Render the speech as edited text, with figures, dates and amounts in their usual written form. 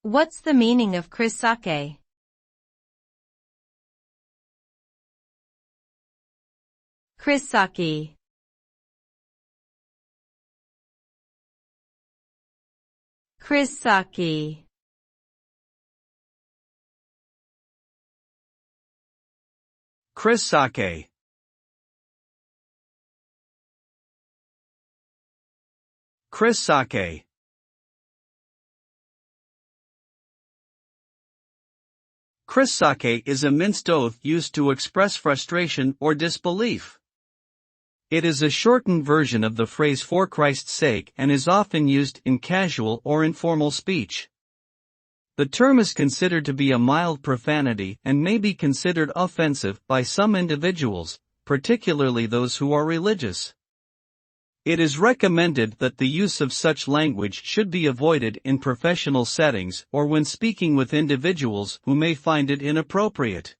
What's the meaning of Chrissake? Chrissake. Chrissake. Chrissake. Chrissake. Chrissake is a minced oath used to express frustration or disbelief. It is a shortened version of the phrase "for Christ's sake" and is often used in casual or informal speech. The term is considered to be a mild profanity and may be considered offensive by some individuals, particularly those who are religious. It is recommended that the use of such language should be avoided in professional settings or when speaking with individuals who may find it inappropriate.